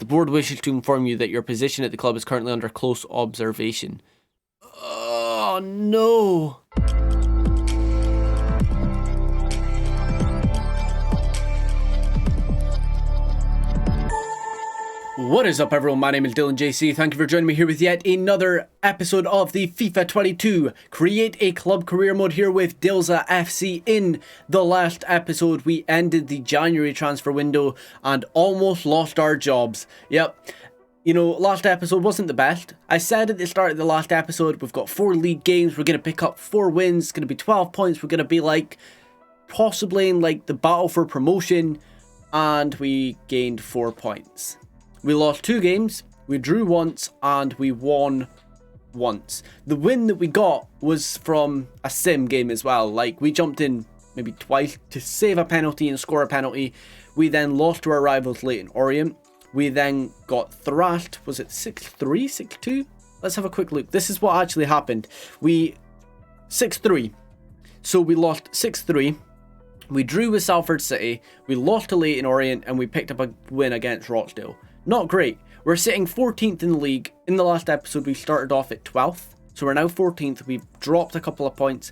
The board wishes to inform you that your position at the club is currently under close observation. Oh no! What is up everyone, my name is Dylzaa. Thank you for joining me here with yet another episode of the FIFA 22 Create a Club Career Mode here with Dylzaa FC. In the last episode we ended the January transfer window and almost lost our jobs. Yep, you know, last episode wasn't the best. I said at the start of the last episode we've got 4 league games, we're going to pick up 4 wins, it's going to be 12 points, we're going to be like possibly in like the battle for promotion, and we gained 4 points. We lost 2 games, we drew once, and we won once. The win that we got was from a sim game as well. Like, we jumped in maybe twice to save a penalty and score a penalty. We then lost to our rivals Leyton Orient. We then got thrashed. Was it 6-3, 6-2? Let's have a quick look. This is what actually happened. 6-3. So we lost 6-3. We drew with Salford City. We lost to Leyton Orient, and we picked up a win against Rochdale. Not great. We're sitting 14th in the league. In the last episode, we started off at 12th. So we're now 14th. We've dropped a couple of points.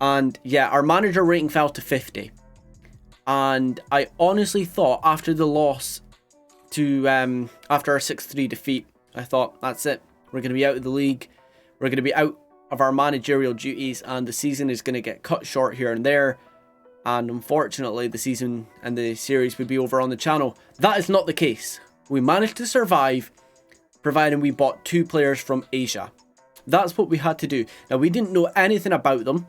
And yeah, our manager rating fell to 50. And I honestly thought after the loss to, after our 6-3 defeat, I thought, that's it. We're going to be out of the league. We're going to be out of our managerial duties. And the season is going to get cut short here and there. And unfortunately, the season and the series would be over on the channel. That is not the case. We managed to survive, providing we bought 2 players from Asia. That's what we had to do. Now, we didn't know anything about them.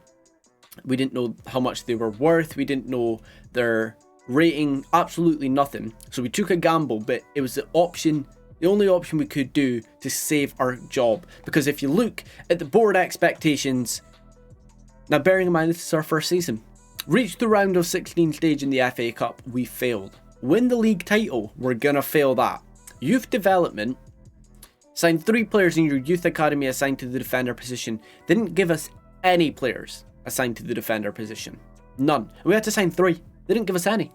We didn't know how much they were worth. We didn't know their rating, absolutely nothing. So we took a gamble, but it was the only option we could do to save our job. Because if you look at the board expectations, now bearing in mind this is our first season, reached the round of 16 stage in the FA Cup, we failed. Win the league title, we're gonna fail that. Youth development, signed 3 players in your youth academy assigned to the defender position. Didn't give us any players assigned to the defender position. None. We had to sign 3. They didn't give us any.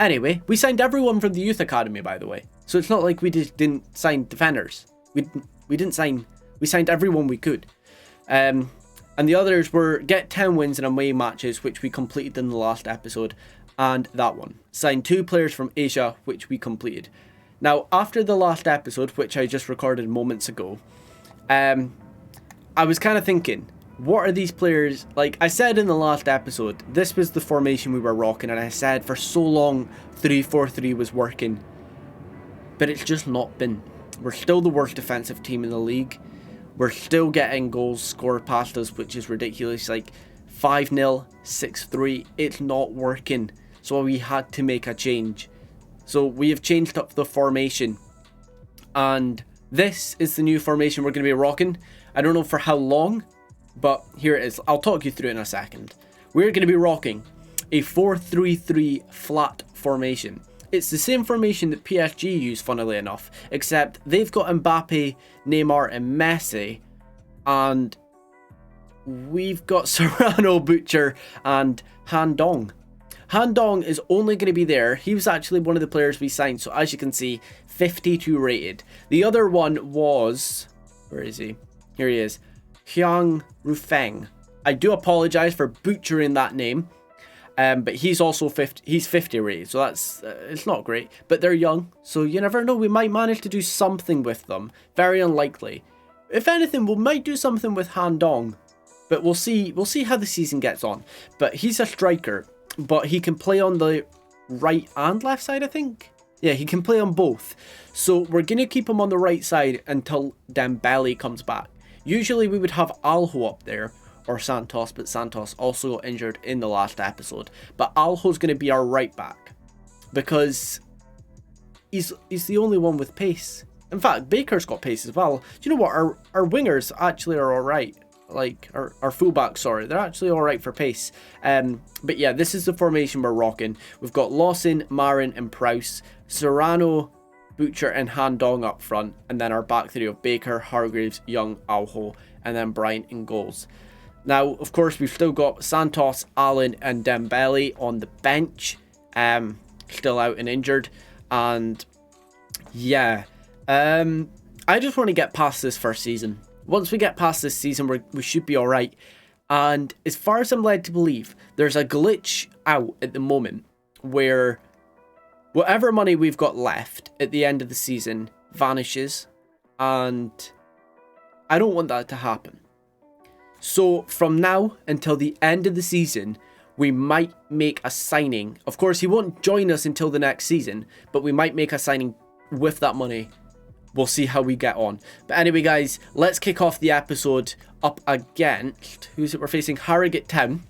Anyway, we signed everyone from the youth academy, by the way. So it's not like we just didn't sign defenders. We signed everyone we could. And the others were get 10 wins in away matches, which we completed in the last episode. And that one. Signed 2 players from Asia, which we completed. Now, after the last episode, which I just recorded moments ago, I was kind of thinking, what are these players... Like, I said in the last episode, this was the formation we were rocking, and I said for so long 3-4-3 was working. But it's just not been. We're still the worst defensive team in the league. We're still getting goals scored past us, which is ridiculous. Like, 5-0, 6-3, it's not working. So we had to make a change. So we have changed up the formation. And this is the new formation we're going to be rocking. I don't know for how long, but here it is. I'll talk you through it in a second. We're going to be rocking a 4-3-3 flat formation. It's the same formation that PSG use, funnily enough, except they've got Mbappe, Neymar and Messi, and we've got Serrano, Butcher and Han Dong. Han Dong is only going to be there. He was actually one of the players we signed, so as you can see, 52 rated. The other one was... Where is he? Here he is. Hyang Rufeng. I do apologise for butchering that name. But he's also 50 rated, so that's it's not great. But they're young, so you never know. We might manage to do something with them. Very unlikely. If anything, we might do something with Han Dong. But we'll see how the season gets on. But he's a striker, but he can play on the right and left side, I think. Yeah, he can play on both. So we're going to keep him on the right side until Dembele comes back. Usually we would have Alho up there, or Santos, but Santos also got injured in the last episode. But Alho's going to be our right back, because he's the only one with pace. In fact, Baker's got pace as well. Do you know what? Our wingers actually are alright. Like, our fullbacks, sorry. They're actually alright for pace. But yeah, this is the formation we're rocking. We've got Lawson, Marin and Prowse, Serrano, Butcher and Han Dong up front. And then our back three of Baker, Hargreaves, Young, Alho, and then Bryant in goals. Now, of course, we've still got Santos, Allen and Dembele on the bench. Still out and injured. And Yeah. I just want to get past this first season. Once we get past this season, we should be alright. And as far as I'm led to believe, there's a glitch out at the moment where whatever money we've got left at the end of the season vanishes. And I don't want that to happen. So from now until the end of the season, we might make a signing. Of course, he won't join us until the next season, but we might make a signing with that money. We'll see how we get on. But anyway, guys, let's kick off the episode up against... Who's it we're facing? Harrogate Town.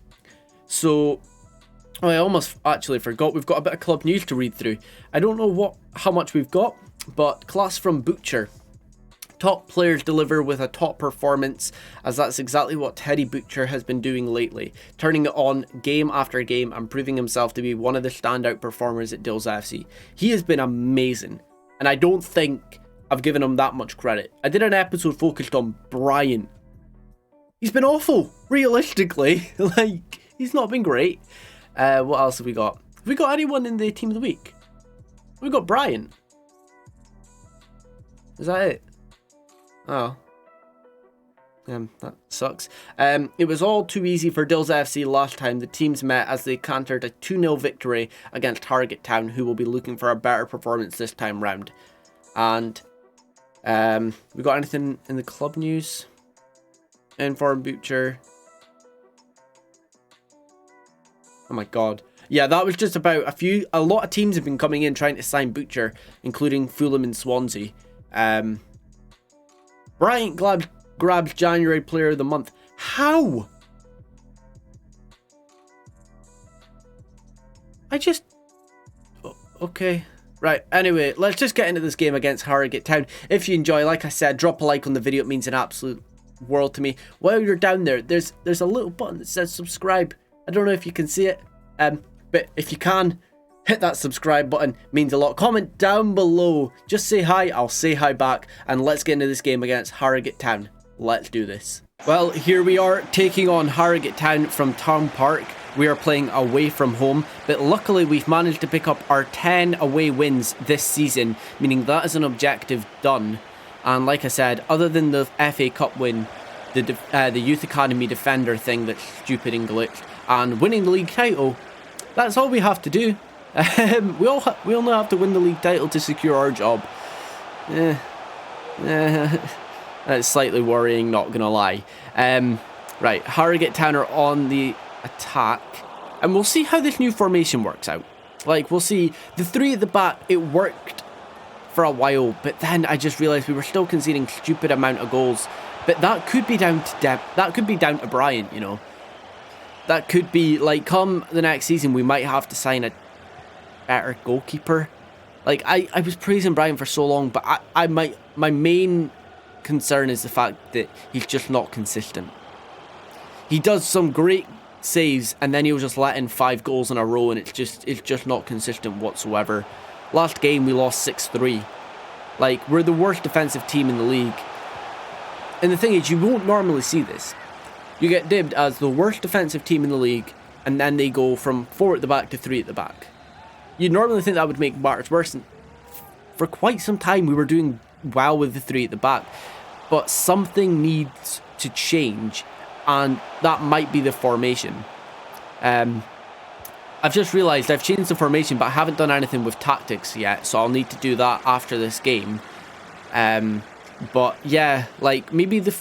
So... Oh, I almost actually forgot. We've got a bit of club news to read through. I don't know how much we've got, but class from Butcher. Top players deliver with a top performance, as that's exactly what Teddy Butcher has been doing lately, turning it on game after game and proving himself to be one of the standout performers at Dylzaa FC. He has been amazing, and I don't think I've given him that much credit. I did an episode focused on Brian. He's been awful, realistically. Like, he's not been great. What else have we got? Have we got anyone in the team of the week? We've got Brian. Is that it? Oh. That sucks. It was all too easy for Dylzaa FC last time the teams met as they cantered a 2-0 victory against Harrogate Town, who will be looking for a better performance this time round. And we got anything in the club news? Inform Butcher. Oh my god. Yeah, that was just about a lot of teams have been coming in trying to sign Butcher, including Fulham and Swansea. Bryant grabs January Player of the Month. How? Okay. Right, anyway, let's just get into this game against Harrogate Town. If you enjoy, like I said, drop a like on the video. It means an absolute world to me. While you're down there, there's a little button that says subscribe. I don't know if you can see it, but if you can, hit that subscribe button. It means a lot. Comment down below. Just say hi. I'll say hi back. And let's get into this game against Harrogate Town. Let's do this. Well, here we are taking on Harrogate Town from Town Park. We are playing away from home, but luckily we've managed to pick up our 10 away wins this season, meaning that is an objective done. And like I said, other than the FA Cup win, the Youth Academy Defender thing that's stupid and glitched, and winning the league title, that's all we have to do. We only have to win the league title to secure our job. That's slightly worrying, not gonna lie. Right, Harrogate Town are on the attack, and we'll see how this new formation works out. Like, we'll see. The 3 at the back, it worked for a while, but then I just realised we were still conceding stupid amount of goals. But that could be down to depth. That could be down to Brian, you know. That could be, like, come the next season, we might have to sign a better goalkeeper. Like, I was praising Brian for so long, but my main concern is the fact that he's just not consistent. He does some great saves, and then he'll just let in 5 goals in a row, and it's just not consistent whatsoever. Last game, we lost 6-3. Like, we're the worst defensive team in the league. And the thing is, you won't normally see this. You get dibbed as the worst defensive team in the league, and then they go from 4 at the back to 3 at the back. You'd normally think that would make matters worse. And for quite some time, we were doing well with the 3 at the back. But something needs to change, and that might be the formation. I've just realised I've changed the formation, but I haven't done anything with tactics yet, so I'll need to do that after this game. But yeah, like, maybe the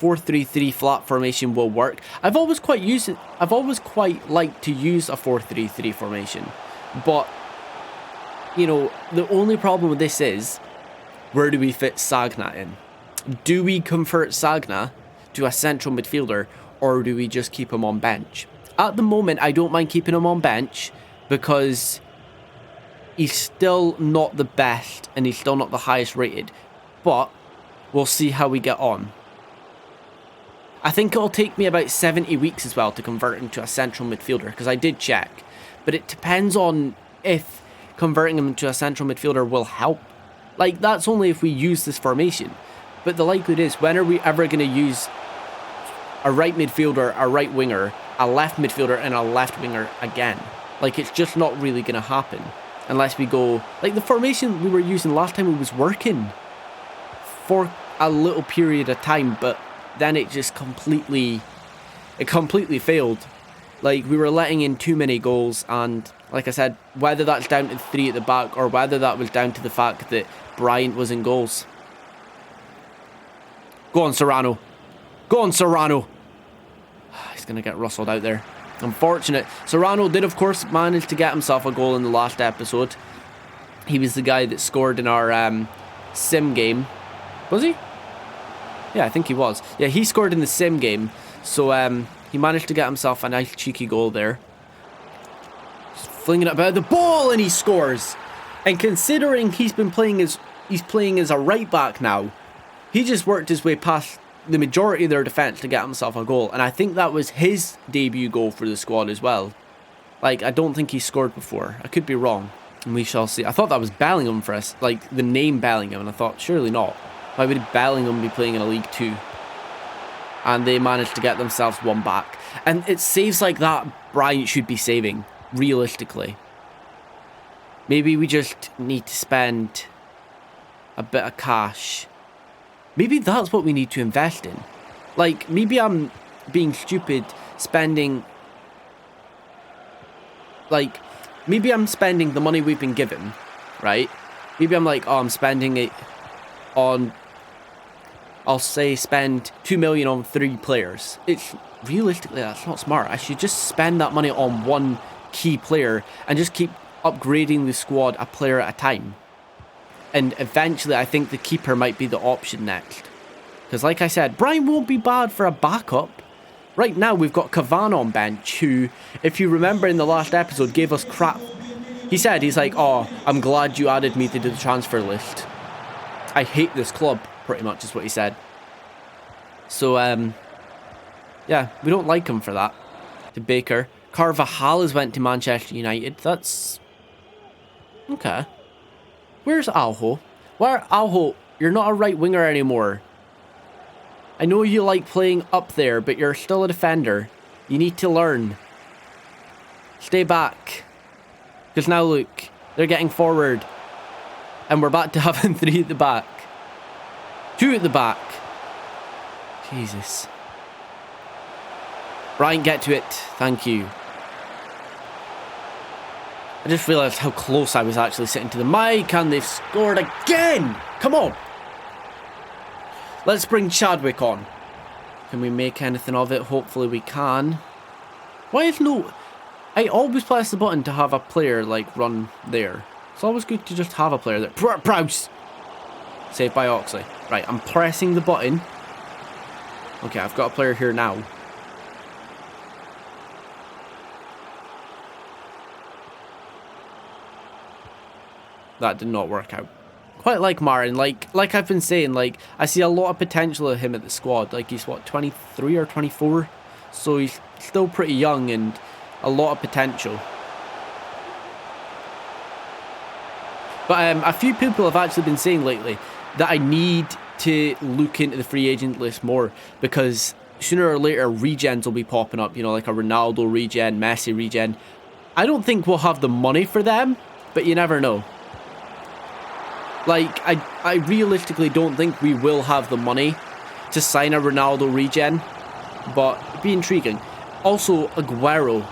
4-3-3 flat formation will work. I've always quite liked to use a 4-3-3 formation, but you know, the only problem with this is, where do we fit Sagna in? Do we convert Sagna to a central midfielder, or do we just keep him on bench? At the moment, I don't mind keeping him on bench because he's still not the best and he's still not the highest rated, but we'll see how we get on. I think it'll take me about 70 weeks as well to convert him to a central midfielder, because I did check, but it depends on if converting him to a central midfielder will help. Like, that's only if we use this formation, but the likelihood is, when are we ever going to use a right midfielder, a right winger, a left midfielder and a left winger again? Like, it's just not really going to happen. Unless we go... Like, the formation we were using last time, it was working for a little period of time, but then it just completely... It completely failed. Like, we were letting in too many goals, and like I said, whether that's down to 3 at the back or whether that was down to the fact that Bryant was in goals. Go on, Serrano. Go on, Serrano. He's going to get rustled out there. Unfortunate. Serrano did, of course, manage to get himself a goal in the last episode. He was the guy that scored in our sim game. Was he? Yeah, I think he was. Yeah, he scored in the sim game. So he managed to get himself a nice cheeky goal there. Just flinging it about the ball, and he scores. And considering he's playing as a right back now, he just worked his way past the majority of their defence to get himself a goal. And I think that was his debut goal for the squad as well. Like, I don't think he scored before. I could be wrong. And we shall see. I thought that was Bellingham for us. Like, the name Bellingham. And I thought, surely not. Why would Bellingham be playing in a League 2? And they managed to get themselves one back. And it's saves like that Bryant should be saving, realistically. Maybe we just need to spend a bit of cash. Maybe that's what we need to invest in. Like, maybe I'm being stupid spending... Like, maybe I'm spending the money we've been given, right? Maybe I'm like, oh, I'm spending it on... I'll say spend 2 million on 3 players. It's realistically, that's not smart. I should just spend that money on one key player and just keep upgrading the squad a player at a time. And eventually, I think the keeper might be the option next. Because like I said, Brian won't be bad for a backup. Right now, we've got Cavani on bench, who, if you remember in the last episode, gave us crap. He's like, oh, I'm glad you added me to the transfer list. I hate this club, pretty much is what he said. So, yeah, we don't like him for that. To Baker. Carvajal has went to Manchester United. That's... okay. Where's Alho? Alho, you're not a right winger anymore. I know you like playing up there, but you're still a defender. You need to learn. Stay back. Because now look, they're getting forward. And we're back to having 3 at the back. 2 at the back. Jesus. Brian, get to it. Thank you. I just realised how close I was actually sitting to the mic, and they've scored again! Come on! Let's bring Chadwick on. Can we make anything of it? Hopefully we can. Why is no... I always press the button to have a player, like, run there. It's always good to just have a player there. Prowse! Saved by Oxley. Right, I'm pressing the button. Okay, I've got a player here now. That did not work out. Quite like Marin, like I've been saying, like, I see a lot of potential of him at the squad. Like, he's what, 23 or 24? So he's still pretty young and a lot of potential. But a few people have actually been saying lately that I need to look into the free agent list more, because sooner or later regens will be popping up, you know, like a Ronaldo regen, Messi regen. I don't think we'll have the money for them, but you never know. Like, I realistically don't think we will have the money to sign a Ronaldo regen, but it'd be intriguing. Also, Aguero.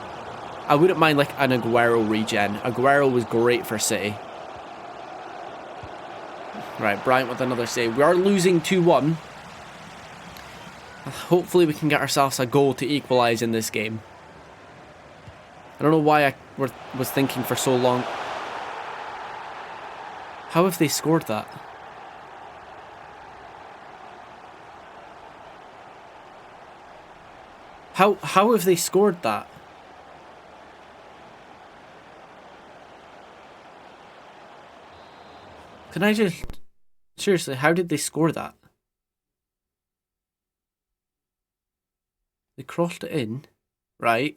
I wouldn't mind, like, an Aguero regen. Aguero was great for City. Right, Bryant with another save. We are losing 2-1. Hopefully we can get ourselves a goal to equalise in this game. I don't know why I was thinking for so long. How have they scored that? How have they scored that? Can I just... Seriously, how did they score that? They crossed it in, right?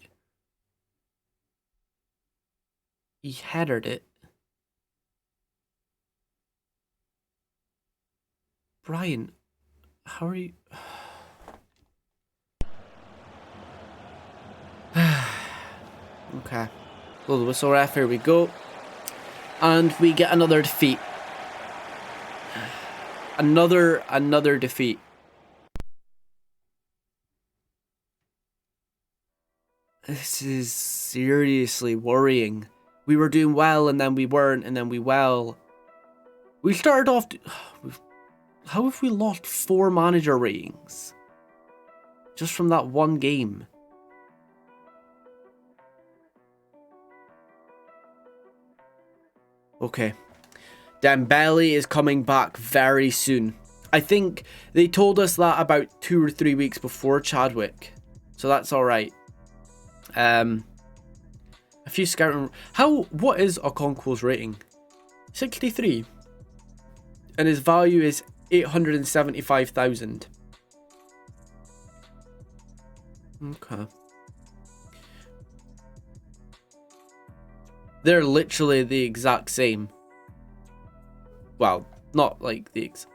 He headed it. Brian, how are you... Okay. Blow the whistle ref, here we go. And we get another defeat. Another defeat. This is seriously worrying. We were doing well, and then we weren't, and then we well. We started off... How have we lost 4 manager ratings? Just from that one game. Okay. Dembele is coming back very soon. I think they told us that about 2 or 3 weeks before Chadwick. So that's alright. A few scouting... What is Okonkwo's rating? 63. And his value is 875,000. Okay. They're literally the exact same. Well, not like the exact...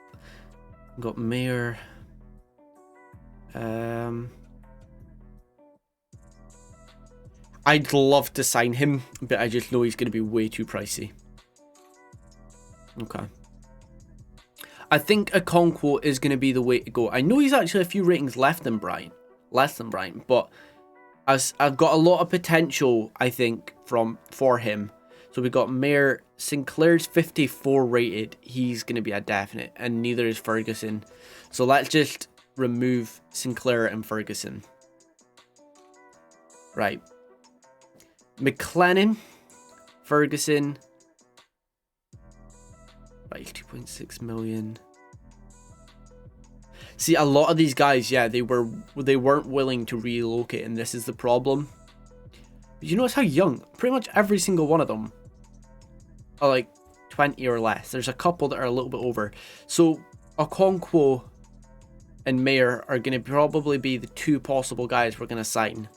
Got Mayor. I'd love to sign him, but I just know he's going to be way too pricey. Okay. I think Okonkwo is going to be the way to go. I know he's actually a few ratings less than Brian, but I've got a lot of potential, I think, for him. So we got Mayor. Sinclair's 54 rated. He's going to be a definite, and neither is Ferguson. So let's just remove Sinclair and Ferguson. Right. McLennan, Ferguson. Right, 2.6 million. See, a lot of these guys, yeah, they weren't willing to relocate, and this is the problem. But you notice how young? Pretty much every single one of them are like 20 or less. There's a couple that are a little bit over. So Okonkwo and Mayer are going to probably be the 2 possible guys we're going to sign.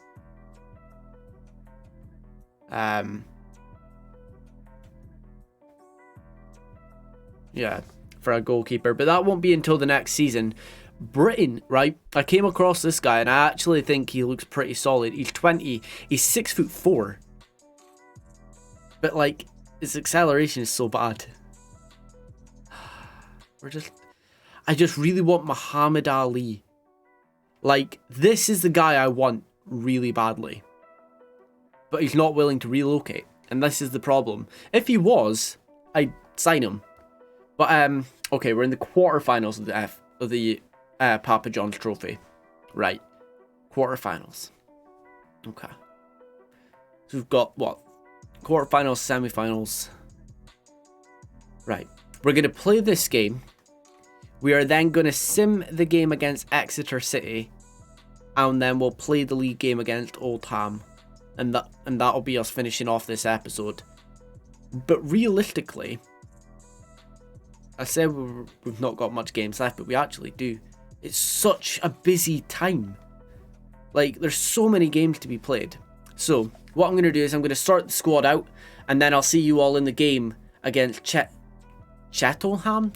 Yeah, for a goalkeeper, but that won't be until the next season. Britain, right? I came across this guy and I actually think he looks pretty solid. He's 20, he's 6'4". But like, his acceleration is so bad. I just really want Muhammad Ali. Like, this is the guy I want really badly. But he's not willing to relocate, and this is the problem. If he was, I'd sign him. But okay, we're in the quarterfinals of the Papa John's Trophy, right? Quarterfinals. Okay. So we've got what? Quarterfinals, semifinals. Right. We're gonna play this game. We are then gonna sim the game against Exeter City, and then we'll play the league game against Oldham. And that'll be us finishing off this episode. But realistically, I said we've not got much games left, but we actually do. It's such a busy time. Like, there's so many games to be played. So, what I'm going to do is I'm going to start the squad out, and then I'll see you all in the game against Cheltenham?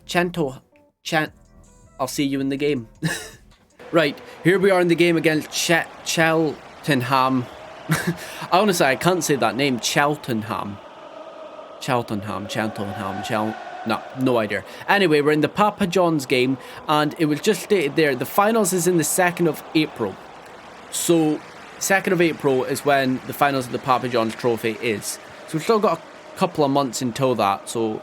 I'll see you in the game. Right, here we are in the game against Cheltenham. Honestly, I can't say that name. Cheltenham. No idea. Anyway, we're in the Papa John's game, and it was just stated there, the finals is in the 2nd of April. So, 2nd of April is when the finals of the Papa John's Trophy is. So we've still got a couple of months until that, so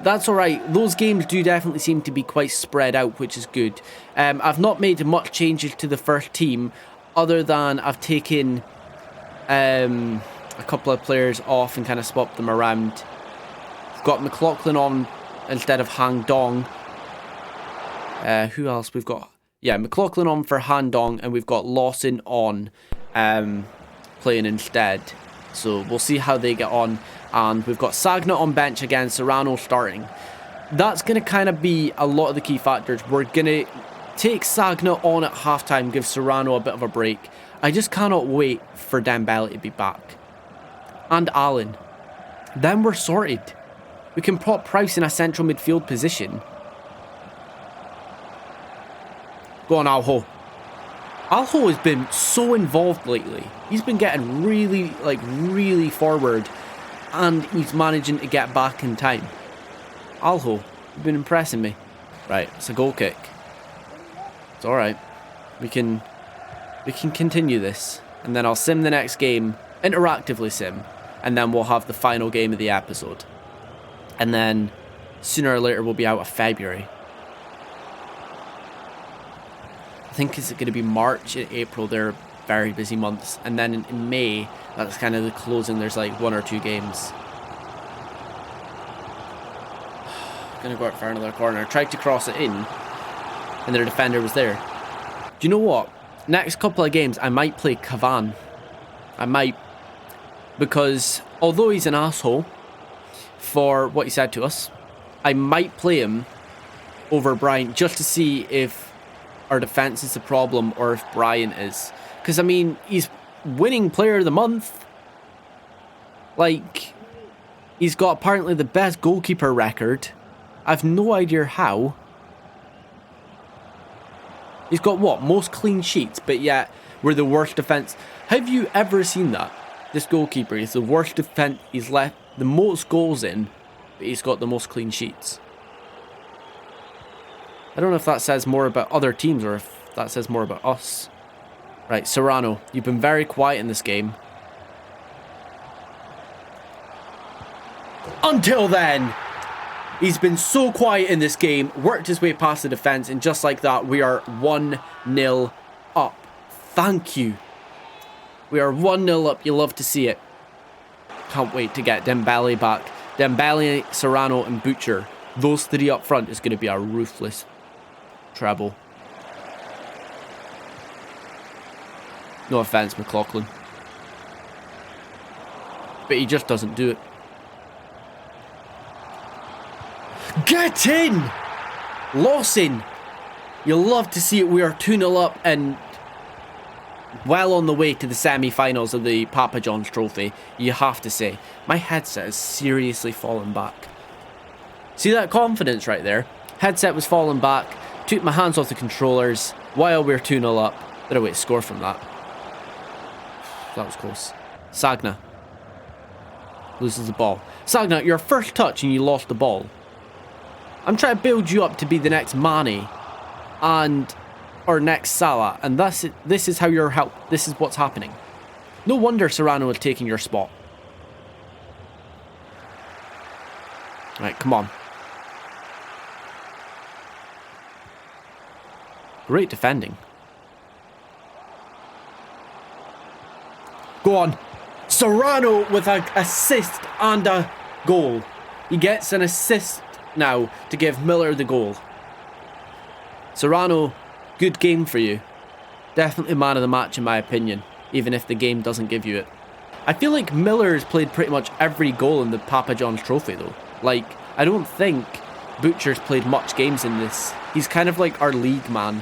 that's alright. Those games do definitely seem to be quite spread out, which is good. I've not made much changes to the first team, other than I've taken a couple of players off and kind of swapped them around. We've got McLaughlin on instead of Hang Dong. Who else we've got? Yeah, McLaughlin on for Han Dong, and we've got Lawson on playing instead. So we'll see how they get on. And we've got Sagna on bench again, Serrano starting. That's going to kind of be a lot of the key factors. We're going to take Sagna on at halftime, give Serrano a bit of a break. I just cannot wait for Dembele to be back. And Allen. Then we're sorted. We can put Price in a central midfield position. Go on, Alho. Alho has been so involved lately. He's been getting really forward. and he's managing to get back in time. Alho, you've been impressing me. Right, it's a goal kick. It's alright. We can continue this. And then I'll sim the next game, interactively sim, and then we'll have the final game of the episode. And then sooner or later we'll be out of February. I think is it going to be March and April, they're very busy months. And then in May, that's kind of the closing, there's like 1 or 2 games. Gonna go out for another corner. Tried to cross it in, and their defender was there. Do you know what? Next couple of games, I might play Cavan. I might, because although he's an asshole for what he said to us, I might play him over Bryant just to see if our defense is the problem or if Bryant is. Because I mean, he's winning Player of the Month. Like, he's got apparently the best goalkeeper record. I've no idea how. He's got what? Most clean sheets, but yet we're the worst defense. Have you ever seen that? This goalkeeper is the worst defense. He's let the most goals in, but he's got the most clean sheets. I don't know if that says more about other teams or if that says more about us. Right, Serrano, you've been very quiet in this game. Until then! He's been so quiet in this game, worked his way past the defence, and just like that, we are 1-0 up. Thank you. We are 1-0 up. You love to see it. Can't wait to get Dembele back. Dembele, Serrano, and Butcher. Those 3 up front is going to be a ruthless treble. No offence, McLaughlin. But he just doesn't do it. Get in! Lawson! You'll love to see it. We are 2-0 up and well on the way to the semi-finals of the Papa John's Trophy. You have to say. My headset is seriously falling back. See that confidence right there? Headset was falling back. Took my hands off the controllers while we're 2-0 up. Better way to score from that. That was close. Sagna loses the ball. Sagna, your first touch and you lost the ball. I'm trying to build you up to be the next Mane or next Salah, and this is how you're helped. This is what's happening. No wonder Serrano is taking your spot. Right, come on. Great defending. Go on. Serrano with an assist and a goal. He gets an assist now to give Miller the goal. Serrano, good game for you. Definitely man of the match in my opinion, even if the game doesn't give you it. I feel like Miller has played pretty much every goal in the Papa John's Trophy though. Like, I don't think Butcher's played much games in this. He's kind of like our league man,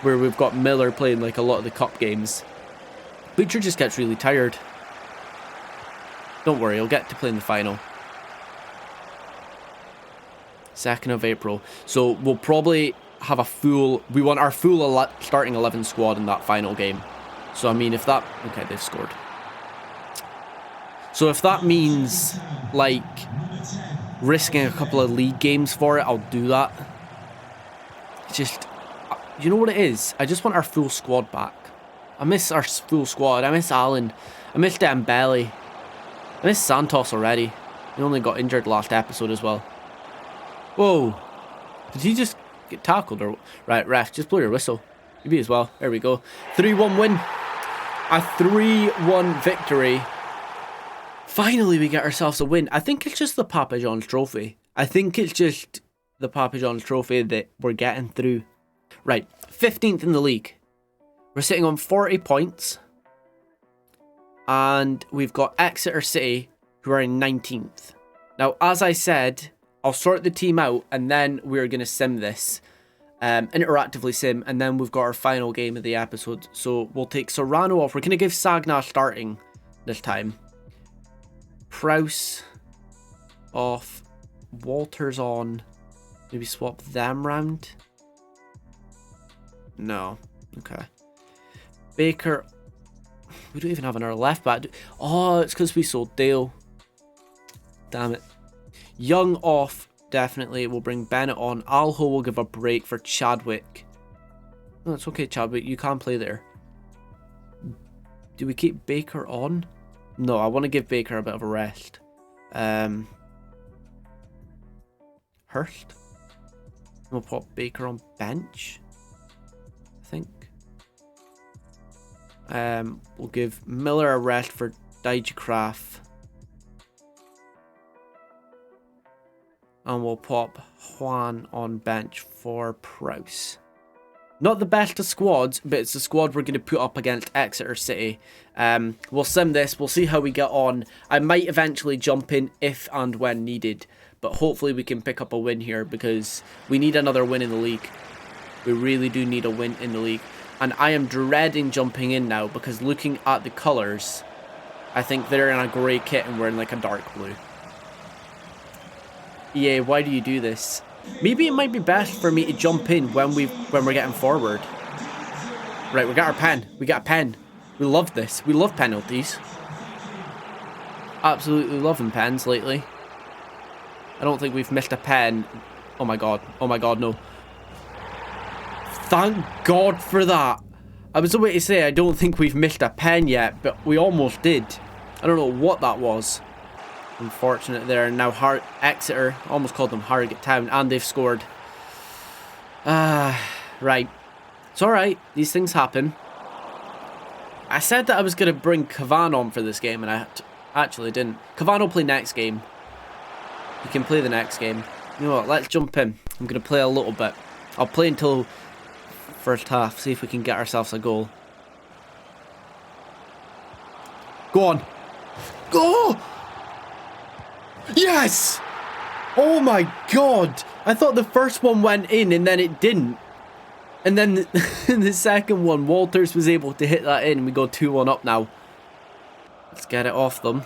where we've got Miller playing like a lot of the cup games. Butcher just gets really tired. Don't worry, he'll get to play in the final. 2nd of April. So we'll probably have a full... We want our full starting 11 squad in that final game. So I mean, if that... Okay, they've scored. So if that means, like, risking a couple of league games for it, I'll do that. It's just... You know what it is? I just want our full squad back. I miss our full squad. I miss Allen. I miss Dembele. I miss Santos already. He only got injured last episode as well. Whoa. Did he just get tackled? Or right, ref, just blow your whistle. You be as well. There we go. 3-1 win. A 3-1 victory. Finally, we get ourselves a win. I think it's just the Papa John's Trophy. I think it's just the Papa John's Trophy that we're getting through. Right, 15th in the league. We're sitting on 40 points. And we've got Exeter City, who are in 19th. Now, as I said, I'll sort the team out, and then we're going to sim this. Interactively sim, and then we've got our final game of the episode. So we'll take Serrano off. We're going to give Sagna starting this time. Prowse off. Walters on. Maybe swap them round. No. Okay. Baker. We don't even have another left back. Oh, it's because we sold Dale. Damn it. Young off, definitely. We'll bring Bennett on. Alho will give a break for Chadwick. No, it's okay, Chadwick. You can play there. Do we keep Baker on? No, I want to give Baker a bit of a rest. Hurst? We'll put Baker on bench, I think. We'll give Miller a rest for Dylzaa. And we'll pop Juan on bench for Prowse. Not the best of squads, but it's the squad we're going to put up against Exeter City. We'll sim this, we'll see how we get on. I might eventually jump in if and when needed, but hopefully we can pick up a win here because we need another win in the league. We really do need a win in the league. And I am dreading jumping in now because looking at the colours, I think they're in a grey kit and we're in like a dark blue. EA, why do you do this? Maybe it might be best for me to jump in when we're getting forward. Right, we got our pen. We got a pen. We love this. We love penalties. Absolutely loving pens lately. I don't think we've missed a pen. Oh my god. Oh my god, no. Thank God for that. I was about to say I don't think we've missed a pen yet, but we almost did. I don't know what that was. Unfortunate there. Now Exeter, almost called them Harrogate Town, and they've scored. Right. It's alright. These things happen. I said that I was going to bring Cavan on for this game, and I actually didn't. Cavan will play next game. He can play the next game. You know what? Let's jump in. I'm going to play a little bit. I'll play until first half. See if we can get ourselves a goal. Go on. Go! Yes! Oh my god! I thought the first one went in and then it didn't. And then the second one, Walters was able to hit that in. We go 2-1 up now. Let's get it off them.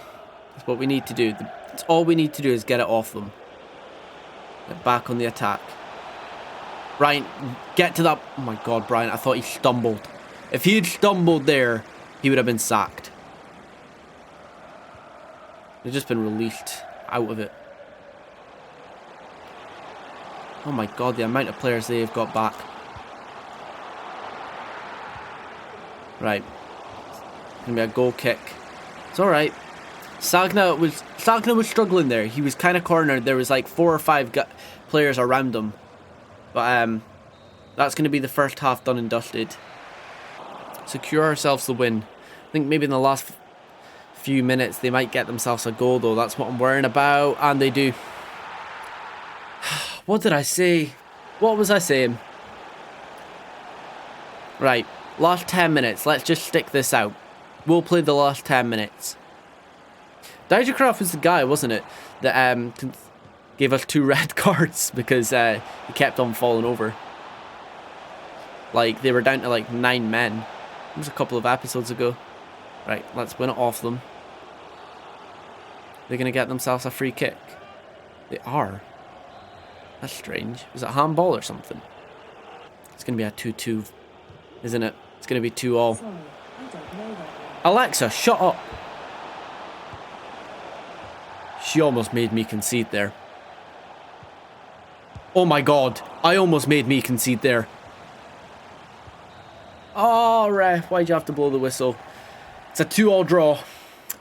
That's what we need to do. That's all we need to do is get it off them. Get back on the attack. Brian, get to that. Oh my god, Brian, I thought he stumbled. If he had stumbled there, he would have been sacked. He's just been released out of it. Oh my god, the amount of players they've got back. Right. It's gonna be a goal kick. It's alright. Sagna was struggling there. He was kind of cornered. There was like 4 or 5 players around him. But that's going to be the first half done and dusted. Secure ourselves the win. I think maybe in the last few minutes they might get themselves a goal though. That's what I'm worrying about. And they do. What did I say? What was I saying? Right. Last 10 minutes. Let's just stick this out. We'll play the last 10 minutes. Dylzaa was the guy, wasn't it? That gave us 2 red cards because he kept on falling over. Like, they were down to like 9 men. It was a couple of episodes ago. Right, let's win it off them. They're going to get themselves a free kick. They are. That's strange. Is it handball or something? It's going to be a 2-2, isn't it? It's going to be 2-all. Alexa, shut up. She almost made me concede there. Oh my god. I almost made me concede there. Oh, ref. Why'd you have to blow the whistle? It's a 2-all draw.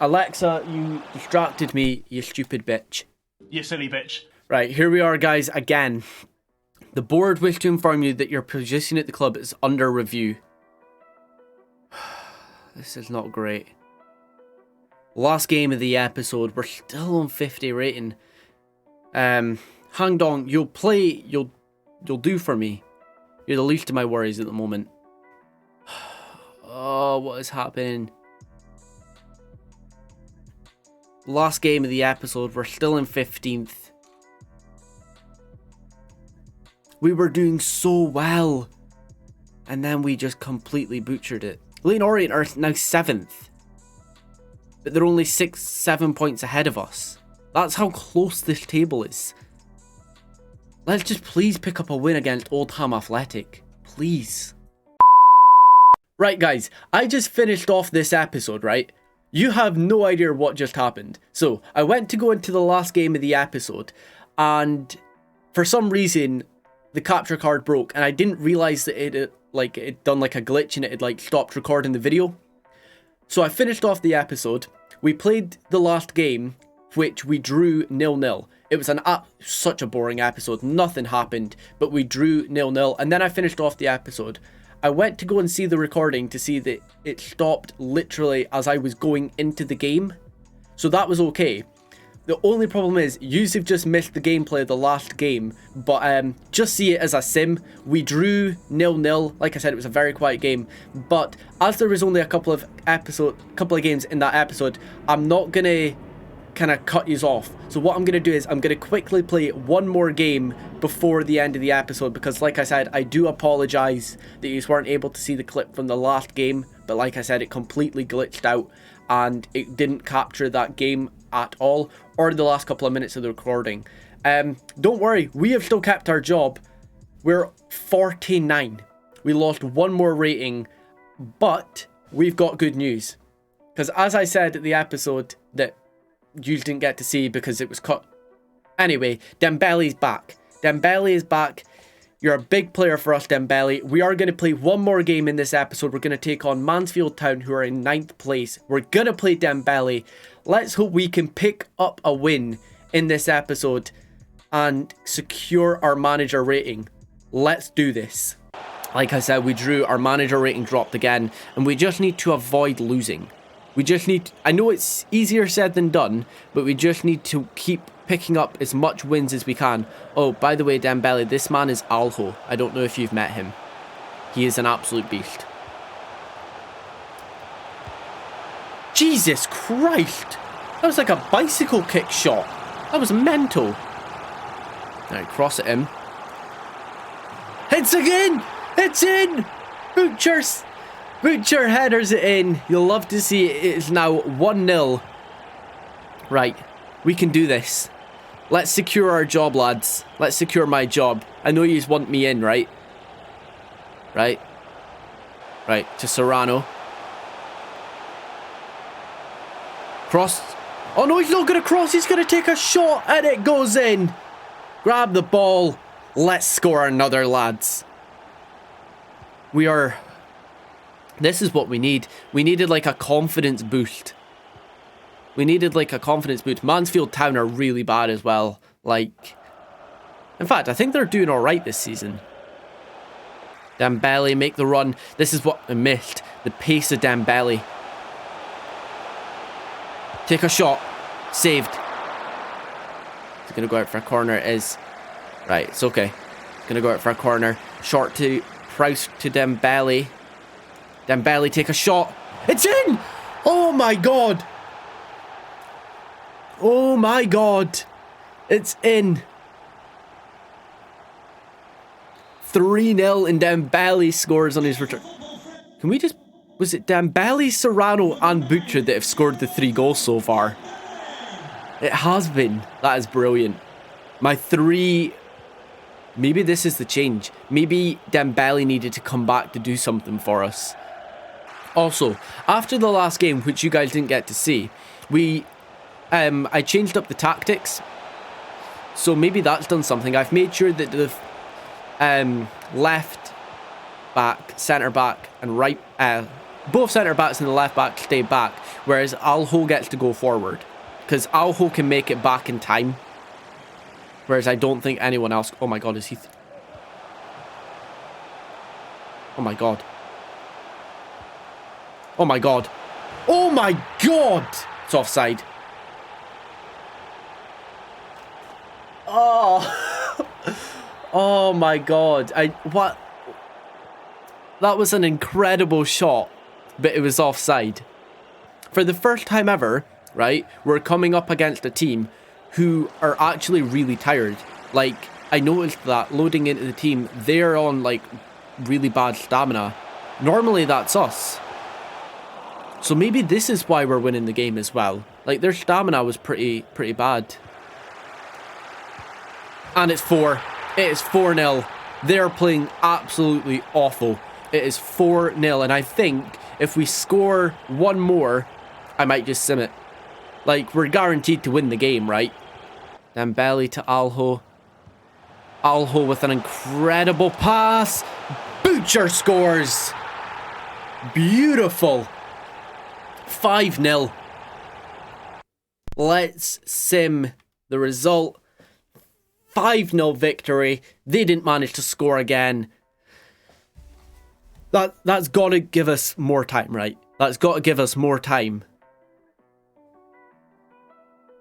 Alexa, you distracted me, you stupid bitch. You silly bitch. Right, here we are, guys, again. The board wish to inform you that your position at the club is under review. This is not great. Last game of the episode. We're still on 50 rating. Hang Dong, you'll play. You'll do for me. You're the least of my worries at the moment. Oh, what is happening? Last game of the episode. We're still in 15th. We were doing so well. And then we just completely butchered it. Leyton Orient are now 7th. But they're only 6-7 points ahead of us. That's how close this table is. Let's just please pick up a win against Oldham Athletic. Please. Right, guys. I just finished off this episode, right? You have no idea what just happened. So I went to go into the last game of the episode, and for some reason the capture card broke, and I didn't realize that it done like a glitch and it had like stopped recording the video. So I finished off the episode. We played the last game, which we drew 0-0. It was such a boring episode. Nothing happened, but we drew 0-0. And then I finished off the episode. I went to go and see the recording to see that it stopped literally as I was going into the game. So that was okay. The only problem is, you've just missed the gameplay of the last game, but just see it as a sim. We drew 0-0. Like I said, it was a very quiet game, but as there was only a couple of games in that episode, I'm not gonna kind of cut yous off. So what I'm gonna do is I'm gonna quickly play one more game before the end of the episode, because like I said, I do apologize that you weren't able to see the clip from the last game, but like I said, it completely glitched out and it didn't capture that game at all, or the last couple of minutes of the recording. Don't worry, we have still kept our job. We're 49. We lost one more rating, but we've got good news. Because as I said at the episode that you didn't get to see because it was cut. Anyway, Dembele's back. Dembele is back. You're a big player for us, Dembele. We are going to play one more game in this episode. We're going to take on Mansfield Town, who are in 9th place. We're going to play Dembele. Let's hope we can pick up a win in this episode and secure our manager rating. Let's do this. Like I said, we drew. Our manager rating dropped again, and we just need to avoid losing. We just need... I know it's easier said than done, but we just need to keep picking up as much wins as we can. Oh, by the way, Dembele, this man is Alho. I don't know if you've met him. He is an absolute beast. Jesus Christ! That was like a bicycle kick shot. That was mental. Alright, cross it in. Hits again! It's in! Butcher headers it in. You'll love to see it. It is now 1-0. Right, we can do this. Let's secure our job, lads. Let's secure my job. I know you want me in, right? Right, to Serrano. Cross. Oh no, he's not going to cross. He's going to take a shot and it goes in. Grab the ball. Let's score another, lads. This is what we need. We needed like a confidence boost. Mansfield Town are really bad as well. Like, in fact, I think they're doing alright this season. Dembele, make the run. This is what I missed. The pace of Dembele. Take a shot. Saved. It's going to go out for a corner. It is. Right, it's okay. It's going to go out for a corner. Short to Prowse to Dembele. Dembele, take a shot. It's in! Oh my god. Oh my god. It's in. 3-0 and Dembele scores on his return. Can we just... Was it Dembele, Serrano and Butcher that have scored the 3 goals so far? It has been. That is brilliant. My 3... Maybe this is the change. Maybe Dembele needed to come back to do something for us. Also, after the last game, which you guys didn't get to see, I changed up the tactics. So maybe that's done something. I've made sure that the left back, centre back, and right, both centre backs and the left back stay back, whereas Alho gets to go forward, because Alho can make it back in time. Whereas I don't think anyone else... Oh my god, is he... Oh my god. Oh my god. Oh my god! It's offside. Oh. Oh my god. What? That was an incredible shot, but it was offside. For the first time ever, right, we're coming up against a team who are actually really tired. Like, I noticed that loading into the team, they're on like really bad stamina. Normally that's us. So maybe this is why we're winning the game as well. Like, their stamina was pretty bad. And it's 4. It is 4-0. They're playing absolutely awful. It is 4-0, and I think if we score one more, I might just sim it. Like, we're guaranteed to win the game, right? Dembele to Alho. Alho with an incredible pass. Butcher scores. Beautiful. 5-0. Let's sim the result. 5-0 victory. They didn't manage to score again. That's got to give us more time, right? That's got to give us more time.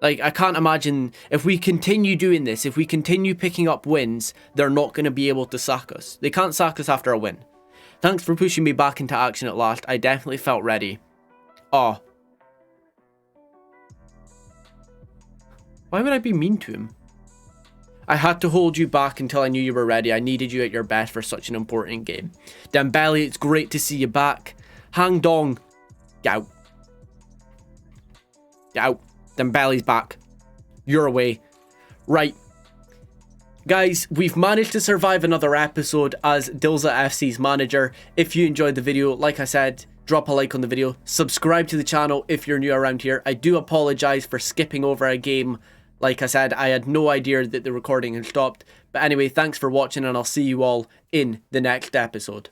Like, I can't imagine if we continue doing this, if we continue picking up wins, they're not going to be able to sack us. They can't sack us after a win. Thanks for pushing me back into action at last. I definitely felt ready. Oh. Why would I be mean to him? I had to hold you back until I knew you were ready. I needed you at your best for such an important game. Dembele, it's great to see you back. Hang Dong. Get out. Get out. Dembele's back. You're away. Right. Guys, we've managed to survive another episode as Dylzaa FC's manager. If you enjoyed the video, like I said, drop a like on the video. Subscribe to the channel if you're new around here. I do apologise for skipping over a game. Like I said, I had no idea that the recording had stopped. But anyway, thanks for watching and I'll see you all in the next episode.